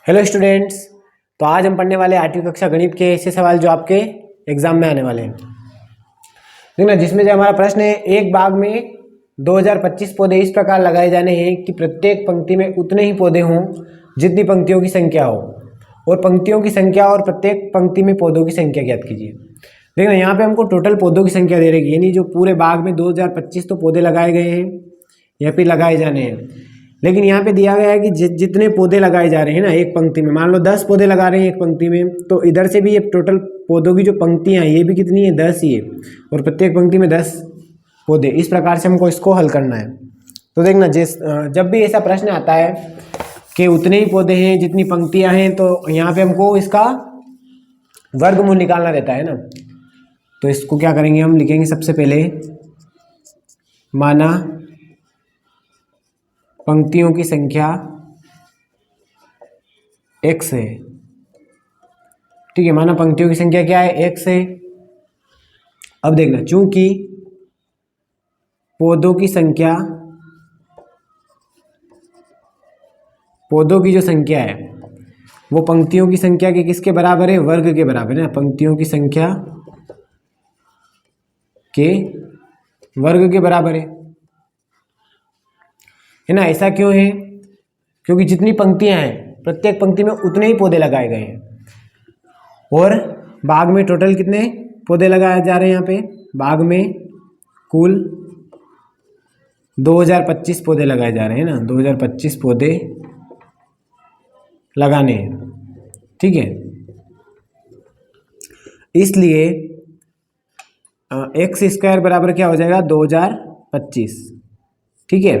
Hello students. तो आज हम पढ़ने वाले 8वीं कक्षा गणित के ऐसे सवाल जो आपके एग्जाम में आने वाले हैं। देखना, जिसमें जो हमारा प्रश्न है, एक बाग में 2025 पौधे इस प्रकार लगाए जाने हैं कि प्रत्येक पंक्ति में उतने ही पौधे हों जितनी पंक्तियों की संख्या हो, और पंक्तियों की संख्या और प्रत्येक पंक्ति में पौधों की संख्या ज्ञात कीजिए। देखना, यहाँ पे हमको टोटल पौधों की संख्या दे रही है, यानी जो पूरे बाग में 2025 तो पौधे लगाए गए हैं या फिर लगाए जाने हैं, लेकिन यहाँ पे दिया गया है कि जितने पौधे लगाए जा रहे हैं ना एक पंक्ति में, मान लो 10 पौधे लगा रहे हैं एक पंक्ति में, तो इधर से भी ये टोटल पौधों की जो पंक्तियाँ हैं ये भी कितनी है, 10 ही है, और प्रत्येक पंक्ति में 10 पौधे। इस प्रकार से हमको इसको हल करना है। तो देखना, जब भी ऐसा प्रश्न आता है कि उतने ही पौधे हैं जितनी पंक्तियाँ हैं, तो यहाँ पे हमको इसका वर्गमूल निकालना रहता है ना। तो इसको क्या करेंगे, हम लिखेंगे सबसे पहले, माना पंक्तियों की संख्या x है। ठीक है, माना पंक्तियों की संख्या क्या है, x है। अब देखना, चूंकि पौधों की जो संख्या है वो पंक्तियों की संख्या के किसके बराबर है, वर्ग के बराबर है ना। पंक्तियों की संख्या के वर्ग के बराबर है ना। ऐसा क्यों है, क्योंकि जितनी पंक्तियां हैं प्रत्येक पंक्ति में उतने ही पौधे लगाए गए हैं, और बाग में टोटल कितने पौधे लगाए जा रहे हैं। यहाँ पे बाग में कुल 2025 पौधे लगाए जा रहे हैं ना, 2025 पौधे लगाने हैं। ठीक है, इसलिए एक्स स्क्वायर बराबर क्या हो जाएगा, 2025। ठीक है,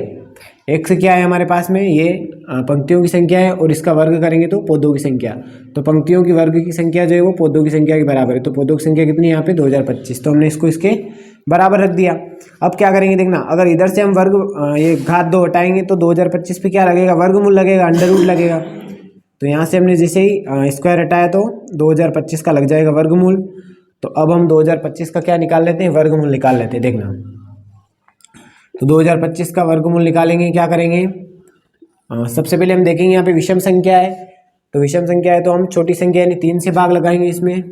एक्स क्या है हमारे पास में, ये पंक्तियों की संख्या है, और इसका वर्ग करेंगे तो पौधों की संख्या। तो पंक्तियों की वर्ग की संख्या जो है वो पौधों की संख्या के बराबर है। तो पौधों की संख्या कितनी है यहाँ पे, 2025। तो हमने इसको इसके बराबर रख दिया। अब क्या करेंगे, देखना, अगर इधर से हम वर्ग ये घात 2 हटाएंगे तो 2025 पे क्या लगेगा, वर्गमूल लगेगा, अंडर रूट लगेगा। तो यहाँ से हमने जैसे ही स्क्वायर हटाया तो 2025 का लग जाएगा वर्गमूल। तो अब हम 2025 का क्या निकाल लेते हैं, वर्गमूल निकाल लेते हैं। देखना, तो 2025 का वर्गमूल निकालेंगे, क्या करेंगे, सबसे पहले हम देखेंगे यहाँ पे विषम संख्या है। तो विषम संख्या है तो हम छोटी संख्या यानी 3 से भाग लगाएंगे। इसमें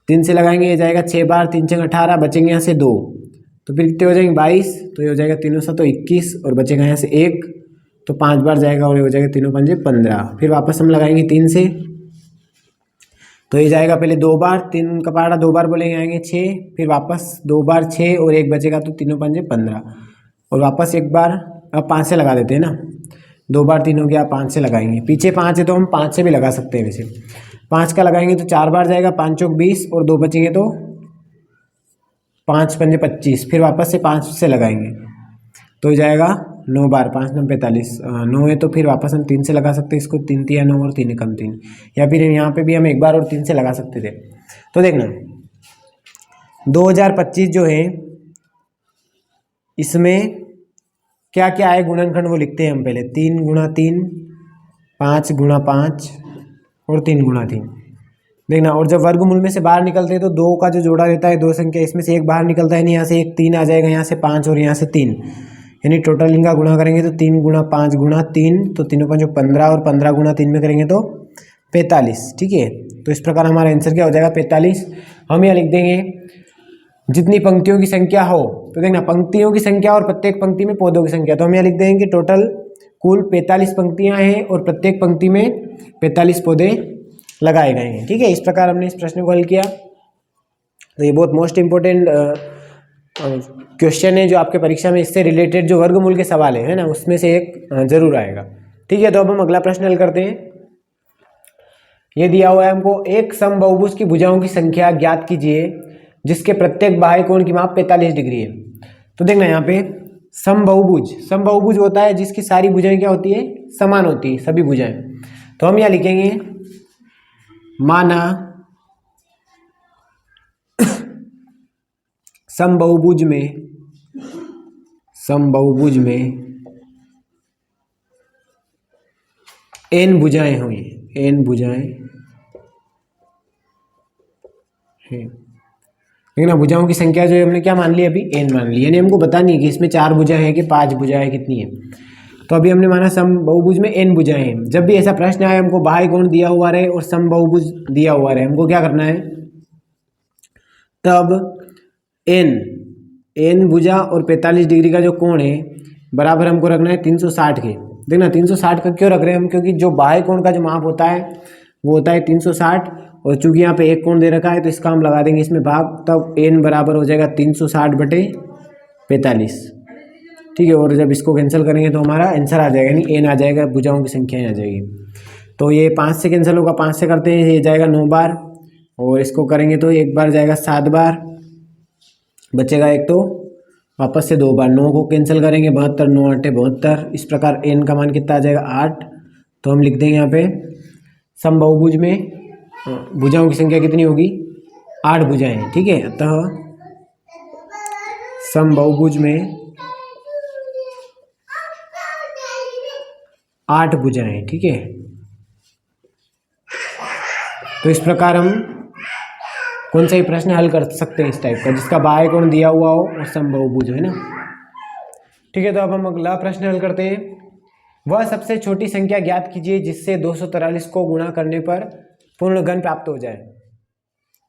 3 से लगाएंगे, ये जाएगा 6 बार, 3 6 18, बचेंगे यहाँ से 2, तो फिर कितने हो जाएंगे, 22। तो ये हो जाएगा 3 7 21, और बचेगा यहाँ से 1, तो 5 बार जाएगा, और ये हो जाएगा 3 5 15। फिर वापस हम लगाएंगे 3 से, तो ये जाएगा पहले 2 बार, 3 का पहाड़ा 2 बार बोलेंगे, आएंगे 6, फिर वापस 2 बार 6, और 1 बचेगा, तो 3 5 15, और वापस 1 बार। अब 5 से लगा देते हैं ना, 2 बार 3 हो गया, 5 से लगाएंगे, पीछे 5 है तो हम 5 से भी लगा सकते हैं। वैसे 5 का लगाएंगे तो 4 बार जाएगा, 5 चौक 20, और 2 बचेंगे तो 5 पंजे 25, फिर वापस से 5 से लगाएंगे तो हो जाएगा 9 बार, 5 9 45, 9 है तो फिर वापस हम 3 से लगा सकते हैं इसको, 3 3 9 और 3 कम 3, या फिर यहाँ पे भी हम 1 बार और 3 से लगा सकते थे। तो देखना, 2025 जो है इसमें क्या क्या है गुणनखंड वो लिखते हैं हम पहले। 3 गुणा 3, 5 गुणा 5, और 3 गुणा 3। देखना, और जब वर्गमूल में से बाहर निकलते हैं तो 2 का जो जोड़ा रहता है, 2 संख्या, इसमें से एक बाहर निकलता है, नहीं, यहाँ से एक 3 आ जाएगा, यहाँ से 5 और यहाँ से 3, यानी टोटल इनका गुणा करेंगे तो 3 गुणा 5 गुणा 3, तो 3 5 15, और 15 गुणा 3 में करेंगे तो 45। ठीक है, तो इस प्रकार हमारा आंसर क्या हो जाएगा, 45। हम यहाँ लिख देंगे जितनी पंक्तियों की संख्या हो। तो देखना, पंक्तियों की संख्या और प्रत्येक पंक्ति में पौधों की संख्या, तो हम यहाँ लिख देंगे कि टोटल कुल 45 पंक्तियां हैं, और प्रत्येक पंक्ति में 45 पौधे लगाए गए हैं। ठीक है, इस प्रकार हमने इस प्रश्न को हल किया। तो ये बहुत मोस्ट इंपॉर्टेंट क्वेश्चन है जो आपके परीक्षा में इससे रिलेटेड जो वर्गमूल के सवाल है ना, उसमें से एक जरूर आएगा। ठीक है, तो अब हम अगला प्रश्न हल करते हैं। ये दिया हुआ है हमको, एक समबाहुभुज की भुजाओं की संख्या ज्ञात कीजिए जिसके प्रत्येक बाह्य कोण की माप 45 डिग्री है। तो देखना, यहाँ पे समबाहुभुज होता है जिसकी सारी भुजाएं क्या होती है, समान होती है, सभी भुजाएं। तो हम यहाँ लिखेंगे, माना समबाहुभुज में n भुजाएं हुई, n भुजाएं हैं। लेकिन अब भुजाओं की संख्या जो है हमने क्या मान ली, अभी n मान ली, यानी हमको बतानी है कि इसमें 4 भुजा है कि 5 भुजा है, कितनी है। तो अभी हमने माना सम बहुभुज में n भुजाएं हैं। जब भी ऐसा प्रश्न आए हमको बाह्य कोण दिया हुआ रहे और सम बहुभुज दिया हुआ रहे, हमको क्या करना है, तब n भुजा और 45 डिग्री का जो कोण है बराबर हमको रखना है 360 के। देखना 360 का क्यों रख रहे हैं हम, क्योंकि जो बाह्य कोण का जो माप होता है वो होता है 360, और चूंकि यहाँ पे एक कोण दे रखा है तो इसका हम लगा देंगे इसमें भाग, तब n बराबर हो जाएगा 360/45। ठीक है, और जब इसको कैंसिल करेंगे तो हमारा आंसर आ जाएगा, यानी n आ जाएगा, भुजाओं की संख्या आ जाएगी। तो ये 5 से कैंसिल होगा, 5 से करते हैं, ये जाएगा 9 बार, और इसको करेंगे तो एक बार जाएगा 7 बार, बचेगा एक, तो वापस से 2 बार, 9 को कैंसिल करेंगे, 72, 9 8 72। इस प्रकार n का मान कितना आ जाएगा 8। तो हम लिख देंगे यहाँ पे सम बहुभुज में भुजाओं की संख्या कितनी होगी, 8 भुजाएं। ठीक है, अतः सम बहुभुज में 8 भुजाएं। ठीक है, तो इस प्रकार हम कौन सा ही प्रश्न हल कर सकते हैं इस टाइप का, जिसका बाह्य कोण दिया हुआ हो और सम बहुभुज है ना। ठीक है, तो अब हम अगला प्रश्न हल करते हैं। वह सबसे छोटी संख्या ज्ञात कीजिए जिससे 243 को गुणा करने पर पूर्ण घन प्राप्त हो जाए।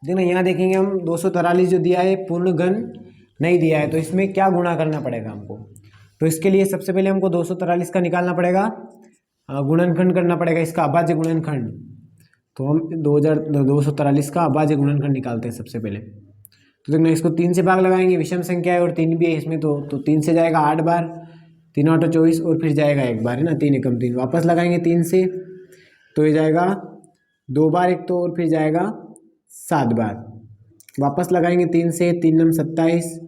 देखना यहाँ देखेंगे हम 243 जो दिया है पूर्ण घन नहीं दिया है, तो इसमें क्या गुणा करना पड़ेगा हमको। तो इसके लिए सबसे पहले हमको 243 का निकालना पड़ेगा, गुणनखंड करना पड़ेगा, इसका अभाज्य गुणनखंड। तो हम 243 का अभाज्य गुणनखंड निकालते हैं सबसे पहले। तो देखना इसको 3 से भाग लगाएंगे, विषम संख्या है और 3 भी है इसमें, तो 3 से जाएगा 8 बार, 3 8 24, और फिर जाएगा एक बार, है ना, 3 एकम 3, वापस लगाएंगे 3 से, तो ये जाएगा 2 बार एक, तो और फिर जाएगा 7 बार, वापस लगाएंगे 3 से, 3 9 27,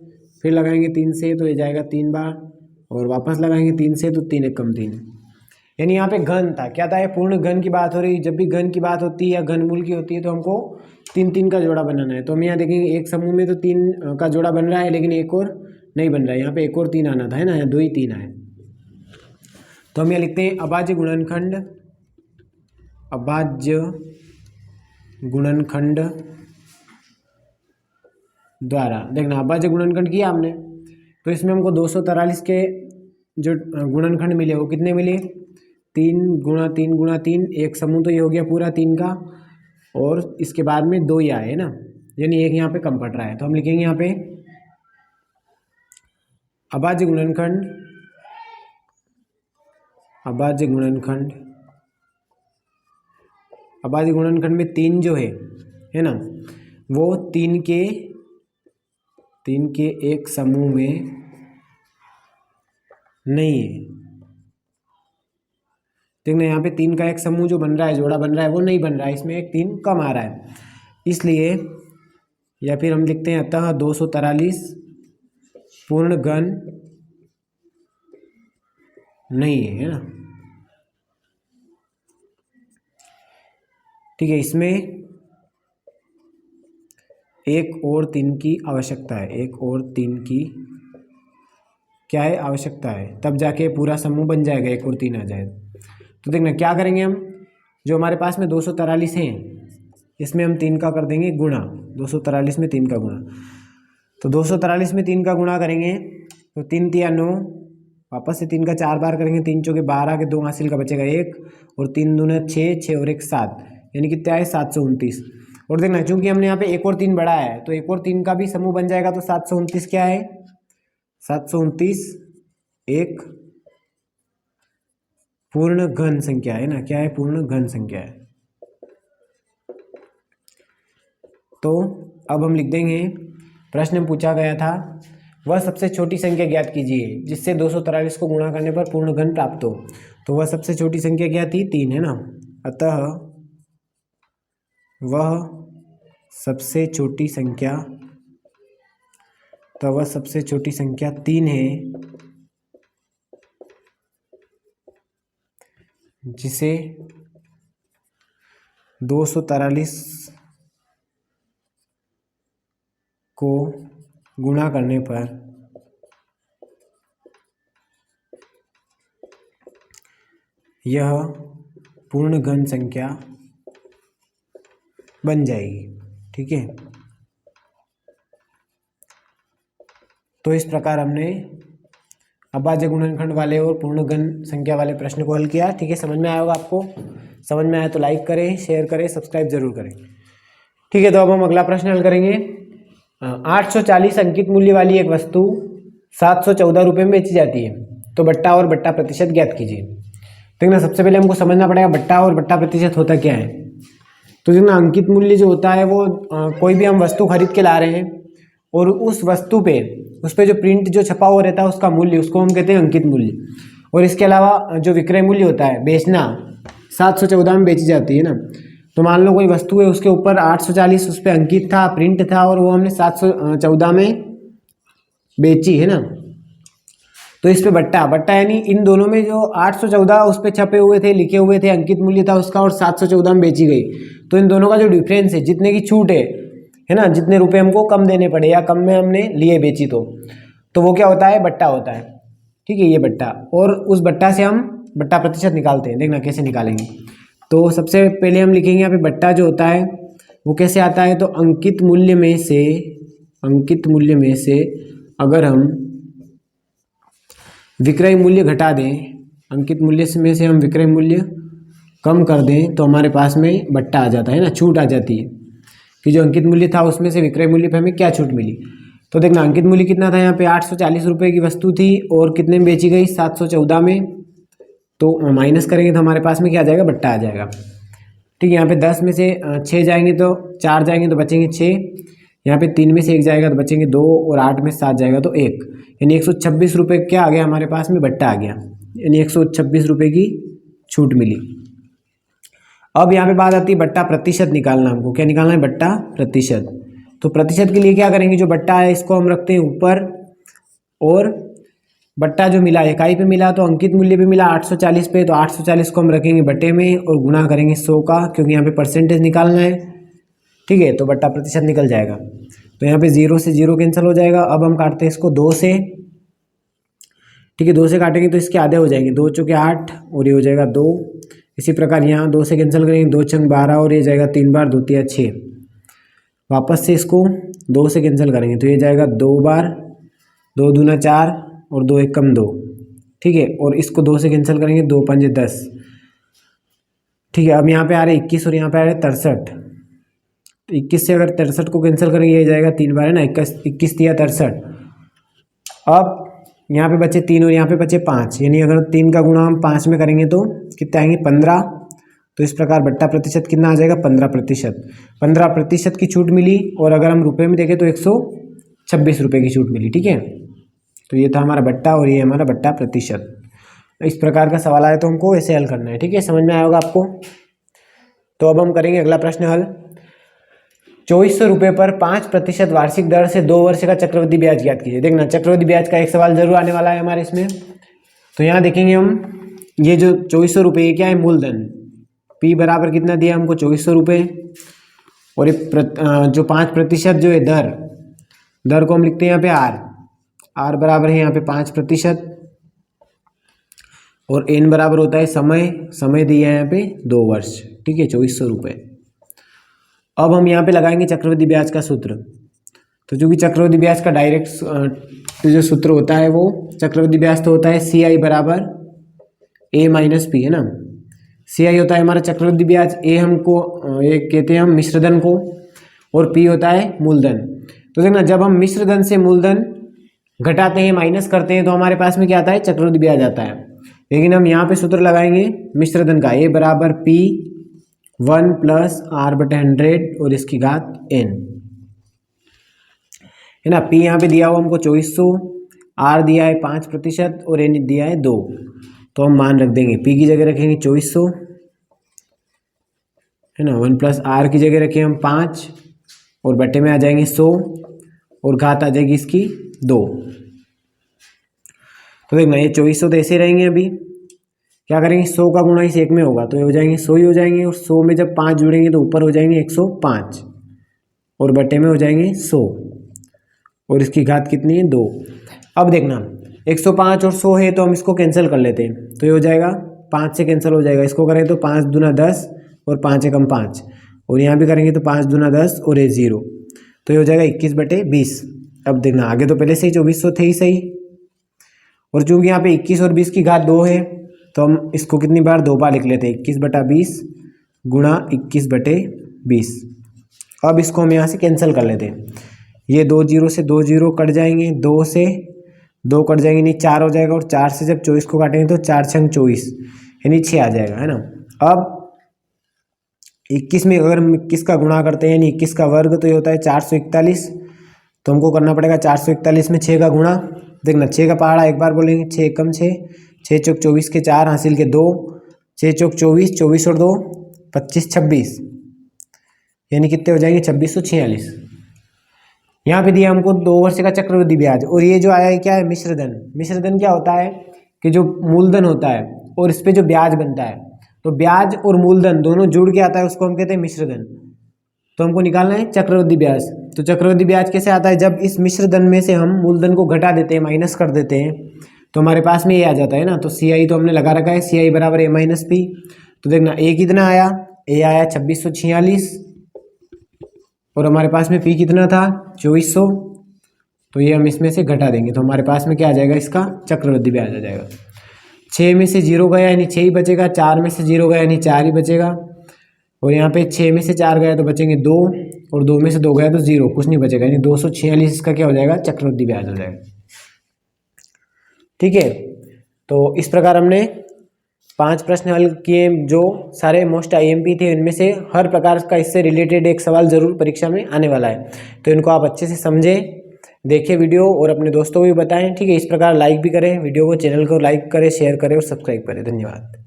फिर लगाएंगे 3 से, तो ये जाएगा 3 बार, और वापस लगाएंगे 3 से, तो 3 एकम 3। यानी यहाँ पे घन था, क्या था, ये पूर्ण घन की बात हो रही है। जब भी घन की बात होती है या घनमूल की होती है तो हमको 3 3 का जोड़ा बनाना है। तो हम यहाँ देखेंगे एक समूह में तो 3 का जोड़ा बन रहा है, लेकिन एक और नहीं बन रहा है, यहाँ पे एक और 3 आना था, है ना, यहाँ 2 ही 3 आए। तो हम यहाँ लिखते हैं अभाज्य गुणनखंड, अभाज्य गुणनखंड द्वारा। देखना अभाज्य गुणनखंड किया हमने, तो इसमें हमको 243 के जो गुणनखंड मिले वो कितने मिले, 3 गुणा 3 गुणा 3, एक समूह तो ये हो गया पूरा 3 का, और इसके बाद में 2 ही आए, है ना, यानी एक यहाँ पे कम पड़ रहा है। तो हम लिखेंगे यहाँ पे अभाज्य गुणनखंड, अभाज्य गुणनखंड, अभाज्य गुणनखंड में 3 जो है ना, वो 3 के एक समूह में नहीं है। देखना यहाँ पे 3 का एक समूह जो बन रहा है, जोड़ा बन रहा है, वो नहीं बन रहा है, इसमें एक 3 कम आ रहा है, इसलिए, या फिर हम लिखते हैं अतः 243 पूर्ण घन नहीं है ना। ठीक है, इसमें एक और 3 की आवश्यकता है, एक और 3 की क्या है, आवश्यकता है, तब जाके पूरा समूह बन जाएगा, एक और 3 आ जाए। तो देखना क्या करेंगे हम, जो हमारे पास में 243 हैं इसमें हम 3 का कर देंगे गुणा, 243 में 3 का गुणा। तो 243 में 3 का गुणा करेंगे तो 3 तिया 9, वापस से 3 का 4 बार करेंगे, 3 चौके 12 के 2 हासिल का बचेगा 1, और 3 दूने 6, 6 और 1 7, यानी कितना है 729। और देखना चूंकि हमने यहाँ पे एक और 3 बढ़ाया है तो एक और 3 का भी समूह बन जाएगा, तो 729 क्या है, 729 एक पूर्ण घन संख्या है ना, क्या है, पूर्ण घन संख्या है। तो अब हम लिख देंगे, प्रश्न में पूछा गया था वह सबसे छोटी संख्या ज्ञात कीजिए जिससे 243 को गुणा करने पर पूर्ण घन प्राप्त हो। तो वह सबसे छोटी संख्या क्या थी, 3 है ना, अतः वह सबसे छोटी संख्या, तो वह सबसे छोटी संख्या 3 है जिसे 243 को गुणा करने पर यह पूर्ण घन संख्या बन जाएगी। ठीक है, तो इस प्रकार हमने अभाज्य गुणनखंड वाले और पूर्ण घन संख्या वाले प्रश्न को हल किया। ठीक है, समझ में आया होगा आपको। समझ में आया तो लाइक करें, शेयर करें, सब्सक्राइब जरूर करें। ठीक है, तो अब हम अगला प्रश्न हल करेंगे। 840 अंकित मूल्य वाली एक वस्तु 714 रुपये में बेची जाती है, तो बट्टा और बट्टा प्रतिशत ज्ञात कीजिए। देखना, सबसे पहले हमको समझना पड़ेगा बट्टा और बट्टा प्रतिशत होता क्या है। तो देखना, अंकित मूल्य जो होता है वो कोई भी हम वस्तु खरीद के ला रहे हैं और उस वस्तु पे उस पर जो प्रिंट जो छपा हुआ रहता है उसका मूल्य, उसको हम कहते हैं अंकित मूल्य। और इसके अलावा जो विक्रय मूल्य होता है, बेचना, 714 में बेची जाती है ना। तो मान लो कोई वस्तु है, उसके ऊपर 840 उस पर अंकित था, प्रिंट था, और वो हमने 714 में बेची है ना। तो इस पे बट्टा यानी इन दोनों में जो 814 उस पर छपे हुए थे, लिखे हुए थे, अंकित मूल्य था उसका, और 714 में बेची गई, तो इन दोनों का जो डिफरेंस है, जितने की छूट है ना, जितने रुपए हमको कम देने पड़े या कम में हमने लिए बेची, तो वो क्या होता है, बट्टा होता है। ठीक है, ये बट्टा। और उस बट्टा से हम बट्टा प्रतिशत निकालते हैं। देखना कैसे निकालेंगे। तो सबसे पहले हम लिखेंगे यहाँ पे बट्टा जो होता है वो कैसे आता है, तो अंकित मूल्य में से अगर हम विक्रय मूल्य घटा दें, अंकित मूल्य में से हम विक्रय मूल्य कम कर दें, तो हमारे पास में बट्टा आ जाता है ना, छूट आ जाती है कि जो अंकित मूल्य था उसमें से विक्रय मूल्य पे हमें क्या छूट मिली। तो देखना, अंकित मूल्य कितना था यहाँ पे, 840 रुपये की वस्तु थी और कितने में बेची गई, 714 में। तो माइनस करेंगे तो हमारे पास में क्या आ जाएगा, बट्टा आ जाएगा। ठीक है, यहाँ पे 10 में से 6 जाएंगे तो 4 जाएंगे तो बचेंगे 6, यहाँ पे 3 में से 1 जाएगा तो बचेंगे 2, और 8 में 7 जाएगा तो 1, यानी 126 रुपये क्या आ गया हमारे पास में, बट्टा आ गया, यानी 126 रुपये की छूट मिली। अब यहाँ पे बात आती है बट्टा प्रतिशत निकालना। हमको क्या निकालना है, बट्टा प्रतिशत। तो प्रतिशत के लिए क्या करेंगे, जो बट्टा है इसको हम रखते हैं ऊपर, और बट्टा जो मिला इकाई पे मिला, तो अंकित मूल्य पे मिला 840 पे, तो 840 को हम रखेंगे बट्टे में और गुणा करेंगे 100 का, क्योंकि यहाँ पे परसेंटेज निकालना है। ठीक है, तो बट्टा प्रतिशत निकल जाएगा। तो यहाँ पे 0 से 0 कैंसिल हो जाएगा। अब हम काटते हैं इसको 2 से। ठीक है, 2 से काटेंगे तो इसके आधे हो जाएंगे, 2 चौके 8 और ये हो जाएगा 2। इसी प्रकार यहाँ 2 से कैंसिल करेंगे, 2 छंग 12 और ये जाएगा 3 बार, 2 तिया 6। वापस से इसको 2 से कैंसिल करेंगे तो ये जाएगा 2 बार, 2 दूना 4 और 2 एक कम 2। ठीक है, और इसको 2 से कैंसिल करेंगे, 2 पंजे 10। ठीक है, अब यहाँ पे आ रहा है 21 और यहाँ पे आ रहा है 63। तो 21 से अगर 63 को कैंसिल करेंगे, ये जाएगा 3 बार है ना, 21 तिया 63। अब यहाँ पे बचे 3 और यहाँ पे बचे 5, यानी अगर 3 का गुणा हम 5 में करेंगे तो कितने आएंगे, 15। तो इस प्रकार बट्टा प्रतिशत कितना आ जाएगा, 15%। 15% की छूट मिली, और अगर हम रुपए में देखें तो 126 रुपये की छूट मिली। ठीक है, तो ये था हमारा बट्टा और ये हमारा बट्टा प्रतिशत। इस प्रकार का सवाल आए तो हमको ऐसे हल करना है। ठीक है, समझ में आया होगा आपको। तो अब हम करेंगे अगला प्रश्न हल। 2400 रुपये पर 5% वार्षिक दर से 2 वर्ष का चक्रवृद्धि ब्याज ज्ञात कीजिए। देखना, चक्रवृद्धि ब्याज का एक सवाल जरूर आने वाला है हमारे इसमें। तो यहाँ देखेंगे हम, ये जो 2400 रुपये क्या है, मूलधन P बराबर कितना दिया हमको, 2400 रुपये, और ये जो 5% जो है दर को हम लिखते हैं यहाँ पे R बराबर है यहाँ पे 5%, और N बराबर होता है समय दिया है यहाँ पे 2 वर्ष। ठीक है, 2400 रुपये। अब हम यहाँ पे लगाएंगे चक्रवृद्धि ब्याज का सूत्र। तो चूंकि चक्रवृद्धि ब्याज का डायरेक्ट जो सूत्र होता है, वो चक्रवृद्धि ब्याज तो होता है CI बराबर A माइनस P है ना। CI होता है हमारा चक्रवृद्धि ब्याज, A हमको ये कहते हैं हम मिश्रधन को, और P होता है मूलधन। तो देखना, जब हम मिश्रधन से मूलधन घटाते हैं, माइनस करते हैं, तो हमारे पास में क्या आता है, चक्रवृद्धि ब्याज आता है। लेकिन हम यहाँ पे सूत्र लगाएंगे मिश्रधन का, A बराबर P 1 प्लस R/100 और इसकी घात N है ना। P यहाँ पे दिया हुआ हमको 2400, R दिया है 5% और N दिया है 2। तो हम मान रख देंगे, P की जगह रखेंगे 2400 है ना, 1 प्लस R की जगह रखें हम 5 और बट्टे में आ जाएंगे 100 और घात आ जाएगी इसकी 2। तो देखना, ये 2400 तो ऐसे रहेंगे। अभी क्या करेंगे, 100 का गुणा इस 1 में होगा तो ये हो जाएंगे 100 ही हो जाएंगे, और 100 में जब 5 जुड़ेंगे तो ऊपर हो जाएंगे 105 और बट्टे में हो जाएंगे 100 और इसकी घात कितनी है, 2। अब देखना, 105 और 100 है तो हम इसको कैंसिल कर लेते हैं, तो ये हो जाएगा 5 से कैंसिल हो जाएगा। इसको करें तो 5 दूना 10 और 5 एकम 5, और यहाँ भी करेंगे तो 5 दूना 10 और ये 0, तो ये हो जाएगा 21/20। अब देखना, आगे तो पहले से ही 2400 थे ही सही, और चूंकि यहाँ पे 21 और 20 की घात 2 है तो हम इसको कितनी बार 2 बार लिख लेते हैं, 21/20 गुणा 21/20। अब इसको हम यहाँ से कैंसिल कर लेते हैं, ये 2 जीरो से 2 जीरो कट जाएंगे, 2 से 2 कट जाएंगे, नहीं 4 हो जाएगा, और 4 से जब 24 को काटेंगे तो 4 छंग 24 यानी 6 आ जाएगा, है ना। अब 21 में अगर हम 21 का गुणा करते हैं यानी 21 का वर्ग तो ये होता है 441, तो हमको करना पड़ेगा 441 में 6 का गुणा। देखना 6 का पहाड़ा एक बार बोलेंगे, 6 एकम 6, 6 चौक 24 के 4 हासिल के 2, 6 चौक 24, 24 और 2 25, 26 यानी कितने हो जाएंगे 2646। यहाँ पे दिया हमको 2 वर्ष का चक्रवृद्धि ब्याज, और ये जो आया है क्या है मिश्रधन। मिश्रधन क्या होता है कि जो मूलधन होता है और इस पे जो ब्याज बनता है, तो ब्याज और मूलधन दोनों जुड़ के आता है, उसको हम कहते हैं मिश्रधन। तो हमको निकालना है चक्रवृद्धि ब्याज। तो चक्रवृद्धि ब्याज कैसे आता है, जब इस मिश्रधन में से हम मूलधन को घटा देते हैं, माइनस कर देते हैं, तो हमारे पास में ये आ जाता है ना। तो CI तो हमने लगा रखा है, CI बराबर A माइनस P। तो देखना A कितना आया, A आया 2646 और हमारे पास में P कितना था 2400, तो ये हम इसमें से घटा देंगे तो हमारे पास में क्या आ जाएगा, इसका चक्रवृद्धि ब्याज आ जाएगा। 6 में से 0 गया यानी 6 ही बचेगा, 4 में से 0 गया यानी 4 ही बचेगा, और यहाँ पे 6 में से 4 गया तो बचेंगे 2, और 2 में से 2 गया तो 0, कुछ नहीं बचेगा, यानी 246 इसका क्या हो जाएगा, चक्रवृद्धि ब्याज हो जाएगा। ठीक है, तो इस प्रकार हमने 5 प्रश्न हल किए जो सारे मोस्ट IMP थे। इनमें से हर प्रकार का इससे रिलेटेड एक सवाल जरूर परीक्षा में आने वाला है, तो इनको आप अच्छे से समझें, देखिए वीडियो और अपने दोस्तों को भी बताएं। ठीक है, इस प्रकार लाइक भी करें वीडियो को, चैनल को लाइक करें, शेयर करें और सब्सक्राइब करें। धन्यवाद।